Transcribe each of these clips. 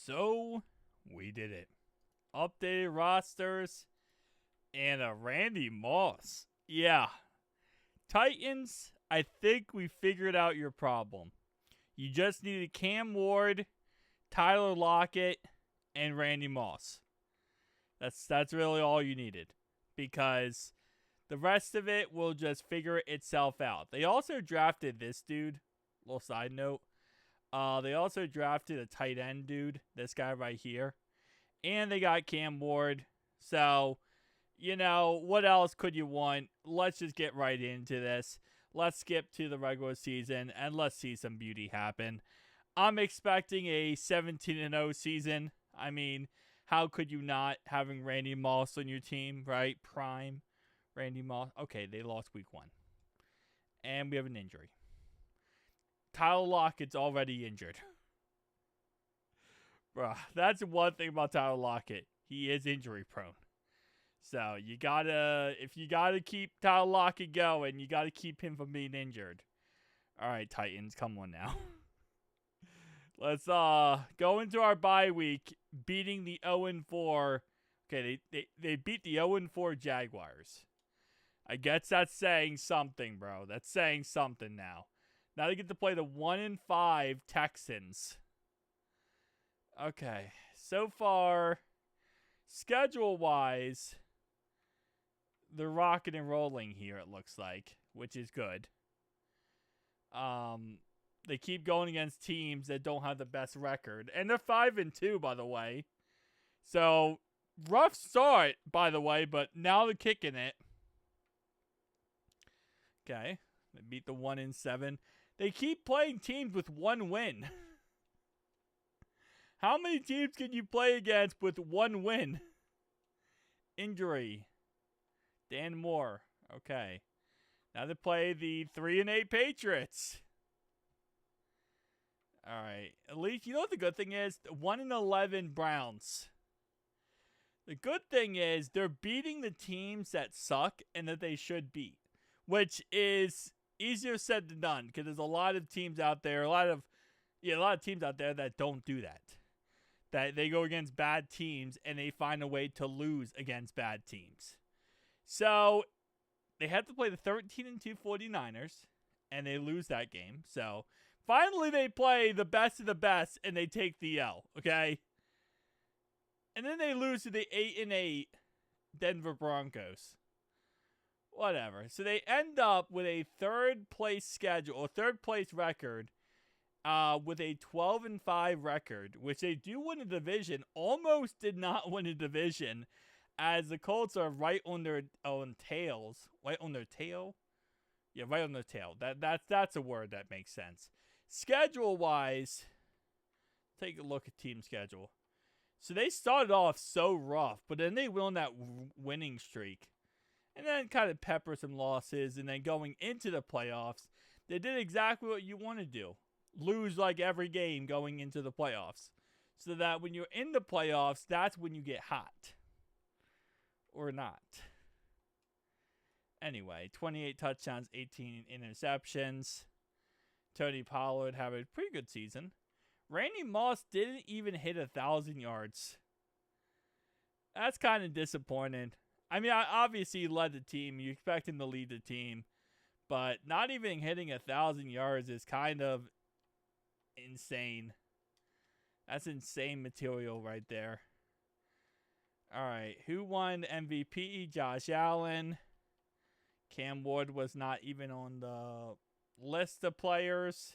So, we did it. Updated rosters and a Randy Moss. Yeah. Titans, I think we figured out your problem. You just needed Cam Ward, Tyler Lockett, and Randy Moss. That's really all you needed. Because the rest of it will just figure itself out. They also drafted this dude. Little side note. They also drafted a tight end dude. This guy right here. And they got Cam Ward. So, what else could you want? Let's just get right into this. Let's skip to the regular season and let's see some beauty happen. I'm expecting a 17-0 season. I mean, how could you not, having Randy Moss on your team, right? Prime Randy Moss. Okay, they lost week 1. And we have an injury. Tyler Lockett's already injured. Bruh, that's one thing about Tyler Lockett. He is injury prone. So if you gotta keep Tyler Lockett going, you gotta keep him from being injured. Alright, Titans, come on now. Let's go into our bye week, beating the 0-4. Okay, they beat the 0-4 Jaguars. I guess that's saying something, bro. That's saying something now. Now they get to play the 1-5 Texans. Okay, so far, schedule-wise, they're rocking and rolling here, it looks like, which is good. They keep going against teams that don't have the best record. And they're 5-2, by the way. So, rough start, by the way, but now they're kicking it. Okay, they beat the 1-7. They keep playing teams with 1 win. How many teams can you play against with 1 win? Injury. Dan Moore. Okay. Now they play the 3-8 Patriots. Alright. At least, you know what the good thing is? The 1-11 Browns. The good thing is they're beating the teams that suck and that they should beat. Which is easier said than done. Because there's a lot of teams out there. A lot of teams out there that don't do that. That they go against bad teams and they find a way to lose against bad teams. So, they have to play the 13-2 49ers, and they lose that game. So, finally they play the best of the best, and they take the L, okay? And then they lose to the 8-8 Denver Broncos. Whatever. So, they end up with a third-place record, with a 12-5 record, which they do win a division. Almost did not win a division, as the Colts are right on their tails. Right on their tail? Yeah, right on their tail. That's a word that makes sense. Schedule-wise, take a look at team schedule. So they started off so rough, but then they went on that winning streak. And then kind of pepper some losses, and then going into the playoffs, they did exactly what you want to do. Lose like every game going into the playoffs. So that when you're in the playoffs, that's when you get hot. Or not. Anyway, 28 touchdowns, 18 interceptions. Tony Pollard had a pretty good season. Randy Moss didn't even hit 1,000 yards. That's kind of disappointing. I mean, obviously he led the team. You expect him to lead the team. But not even hitting 1,000 yards is kind of insane. That's insane material right there. Alright, who won MVP? Josh Allen. Cam Ward was not even on the list of players.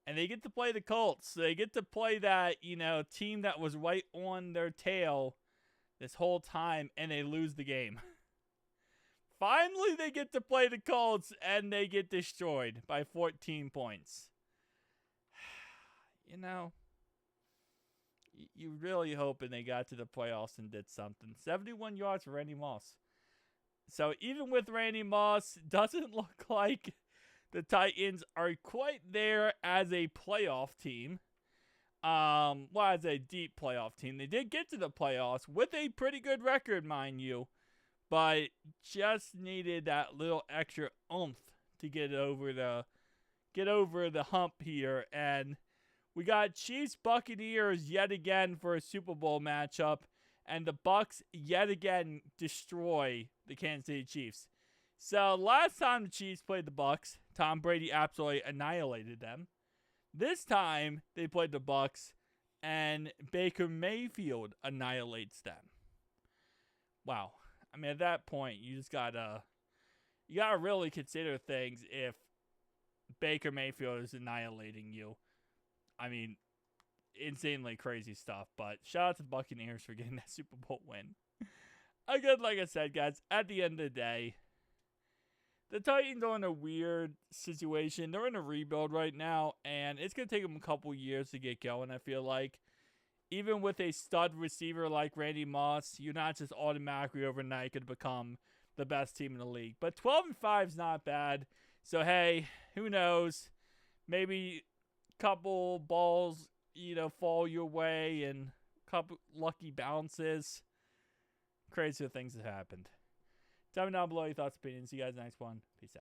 And they get to play the Colts. So they get to play that, team that was right on their tail this whole time, and they lose the game. Finally, they get to play the Colts, and they get destroyed by 14 points. You really hoping they got to the playoffs and did something. 71 yards for Randy Moss. So even with Randy Moss, doesn't look like the Titans are quite there as a playoff team. As a deep playoff team. They did get to the playoffs with a pretty good record, mind you. But just needed that little extra oomph to get over the hump here. And We got Chiefs Buccaneers yet again for a Super Bowl matchup, and the Bucs yet again destroy the Kansas City Chiefs. So last time the Chiefs played the Bucs, Tom Brady absolutely annihilated them. This time they played the Bucs, and Baker Mayfield annihilates them. Wow. I mean, at that point, you gotta really consider things if Baker Mayfield is annihilating you. I mean, insanely crazy stuff. But shout out to the Buccaneers for getting that Super Bowl win. Again, like I said, guys, at the end of the day, the Titans are in a weird situation. They're in a rebuild right now, and it's going to take them a couple years to get going, I feel like. Even with a stud receiver like Randy Moss, you're not just automatically overnight going to become the best team in the league. But 12-5 is not bad. So, hey, who knows? Maybe a couple balls, fall your way and a couple lucky bounces. Crazy things have happened. Tell me down below your thoughts, opinions. See you guys next one. Peace out.